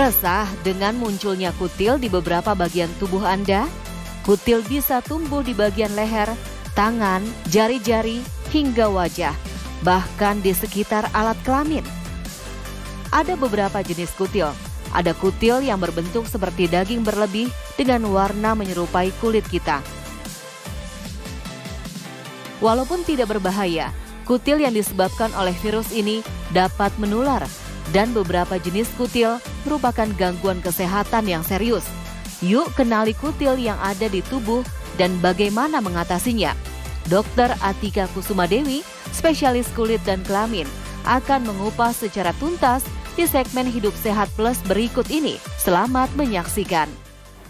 Resah dengan munculnya kutil di beberapa bagian tubuh Anda? Kutil bisa tumbuh di bagian leher, tangan, jari-jari, hingga wajah, bahkan di sekitar alat kelamin. Ada beberapa jenis kutil. Ada kutil yang berbentuk seperti daging berlebih dengan warna menyerupai kulit kita. Walaupun tidak berbahaya, kutil yang disebabkan oleh virus ini dapat menular, dan beberapa jenis kutil merupakan gangguan kesehatan yang serius. Yuk kenali kutil yang ada di tubuh dan bagaimana mengatasinya. Dr. Atika Kusumadewi, spesialis kulit dan kelamin, akan mengupas secara tuntas di segmen Hidup Sehat Plus berikut ini. Selamat menyaksikan.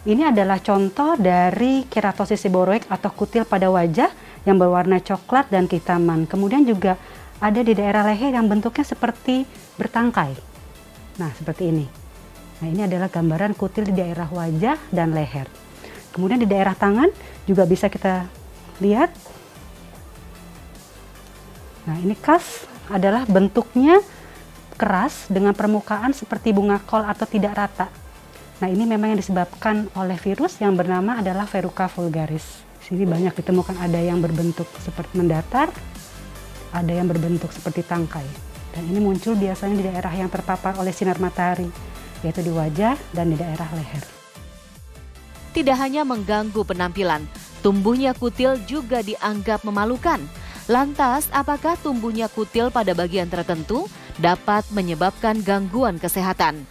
Ini adalah contoh dari keratosis seboroik atau kutil pada wajah yang berwarna coklat dan kehitaman. Kemudian juga ada di daerah leher yang bentuknya seperti bertangkai. Nah, seperti ini. Nah, ini adalah gambaran kutil di daerah wajah dan leher. Kemudian di daerah tangan juga bisa kita lihat. Nah, ini khas adalah bentuknya keras dengan permukaan seperti bunga kol atau tidak rata. Nah, ini memang yang disebabkan oleh virus yang bernama adalah Verruca vulgaris. Di sini banyak ditemukan ada yang berbentuk seperti mendatar, ada yang berbentuk seperti tangkai. Dan ini muncul biasanya di daerah yang terpapar oleh sinar matahari, yaitu di wajah dan di daerah leher. Tidak hanya mengganggu penampilan, tumbuhnya kutil juga dianggap memalukan. Lantas, apakah tumbuhnya kutil pada bagian tertentu dapat menyebabkan gangguan kesehatan?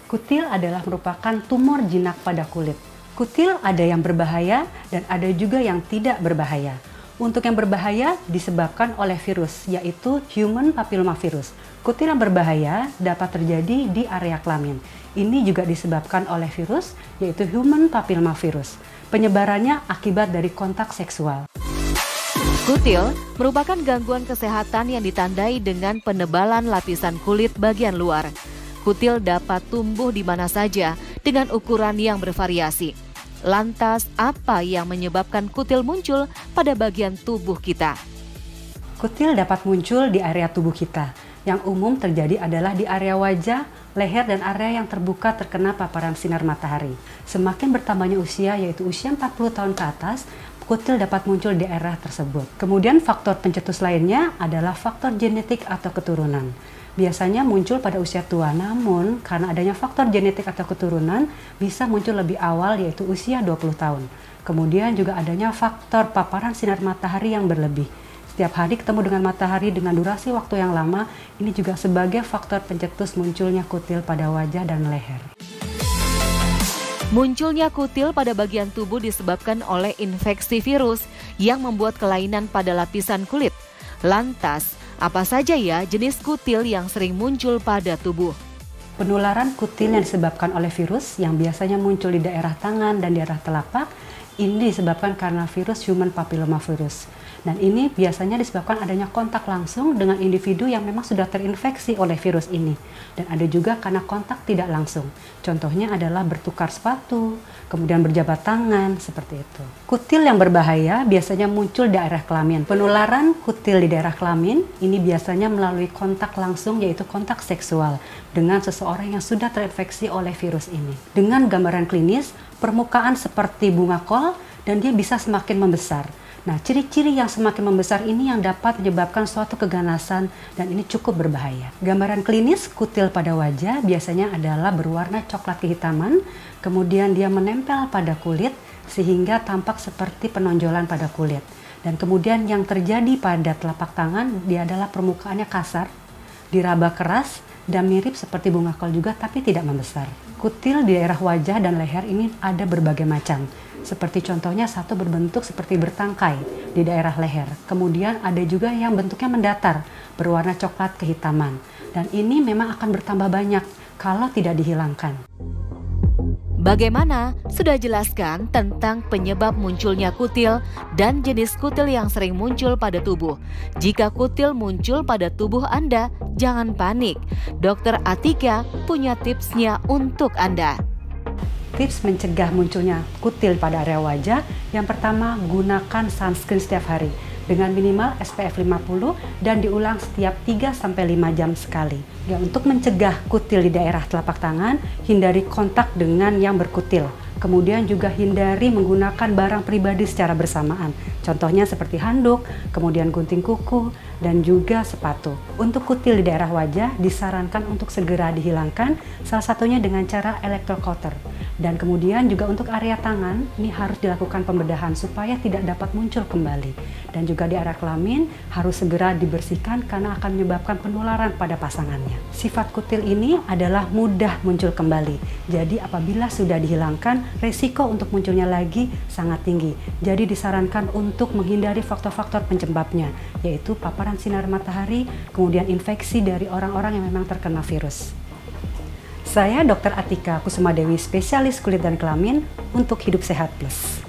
Kutil adalah merupakan tumor jinak pada kulit. Kutil ada yang berbahaya dan ada juga yang tidak berbahaya. Untuk yang berbahaya disebabkan oleh virus, yaitu human papillomavirus. Kutil yang berbahaya dapat terjadi di area kelamin. Ini juga disebabkan oleh virus, yaitu human papillomavirus. Penyebarannya akibat dari kontak seksual. Kutil merupakan gangguan kesehatan yang ditandai dengan penebalan lapisan kulit bagian luar. Kutil dapat tumbuh di mana saja dengan ukuran yang bervariasi. Lantas, apa yang menyebabkan kutil muncul pada bagian tubuh kita? Kutil dapat muncul di area tubuh kita. Yang umum terjadi adalah di area wajah, leher, dan area yang terbuka terkena paparan sinar matahari. Semakin bertambahnya usia, yaitu usia 40 tahun ke atas, kutil dapat muncul di daerah tersebut. Kemudian faktor pencetus lainnya adalah faktor genetik atau keturunan. Biasanya muncul pada usia tua, namun karena adanya faktor genetik atau keturunan bisa muncul lebih awal, yaitu usia 20 tahun. Kemudian juga adanya faktor paparan sinar matahari yang berlebih. Setiap hari ketemu dengan matahari dengan durasi waktu yang lama, ini juga sebagai faktor pencetus munculnya kutil pada wajah dan leher. Munculnya kutil pada bagian tubuh disebabkan oleh infeksi virus yang membuat kelainan pada lapisan kulit. Lantas, apa saja ya jenis kutil yang sering muncul pada tubuh? Penularan kutil yang disebabkan oleh virus yang biasanya muncul di daerah tangan dan daerah telapak, ini disebabkan karena virus human papillomavirus. Dan ini biasanya disebabkan adanya kontak langsung dengan individu yang memang sudah terinfeksi oleh virus ini. Dan ada juga karena kontak tidak langsung. Contohnya adalah bertukar sepatu, kemudian berjabat tangan, seperti itu. Kutil yang berbahaya biasanya muncul di daerah kelamin. Penularan kutil di daerah kelamin ini biasanya melalui kontak langsung, yaitu kontak seksual dengan seseorang yang sudah terinfeksi oleh virus ini. Dengan gambaran klinis, permukaan seperti bunga kol dan dia bisa semakin membesar. Nah, ciri-ciri yang semakin membesar ini yang dapat menyebabkan suatu keganasan dan ini cukup berbahaya. Gambaran klinis kutil pada wajah biasanya adalah berwarna coklat kehitaman, kemudian dia menempel pada kulit sehingga tampak seperti penonjolan pada kulit. Dan kemudian yang terjadi pada telapak tangan, dia adalah permukaannya kasar, diraba keras, dan mirip seperti bunga kol juga tapi tidak membesar. Kutil di daerah wajah dan leher ini ada berbagai macam. Seperti contohnya satu berbentuk seperti bertangkai di daerah leher. Kemudian ada juga yang bentuknya mendatar, berwarna coklat kehitaman. Dan ini memang akan bertambah banyak kalau tidak dihilangkan. Bagaimana? Sudah jelaskan tentang penyebab munculnya kutil dan jenis kutil yang sering muncul pada tubuh. Jika kutil muncul pada tubuh Anda, jangan panik. Dr. Atika punya tipsnya untuk Anda. Tips mencegah munculnya kutil pada area wajah, yang pertama gunakan sunscreen setiap hari. dengan minimal SPF 50 dan diulang setiap 3-5 jam sekali. Ya, untuk mencegah kutil di daerah telapak tangan, hindari kontak dengan yang berkutil. Kemudian juga hindari menggunakan barang pribadi secara bersamaan. Contohnya seperti handuk, kemudian gunting kuku, dan juga sepatu. Untuk kutil di daerah wajah disarankan untuk segera dihilangkan, salah satunya dengan cara electrocauter. Dan kemudian juga untuk area tangan, ini harus dilakukan pembedahan supaya tidak dapat muncul kembali. Dan juga di area kelamin harus segera dibersihkan karena akan menyebabkan penularan pada pasangannya. Sifat kutil ini adalah mudah muncul kembali. Jadi apabila sudah dihilangkan, resiko untuk munculnya lagi sangat tinggi. Jadi disarankan untuk menghindari faktor-faktor penyebabnya, yaitu paparan sinar matahari, kemudian infeksi dari orang-orang yang memang terkena virus. Saya Dr. Atika Kusuma Dewi, spesialis kulit dan kelamin untuk Hidup Sehat Plus.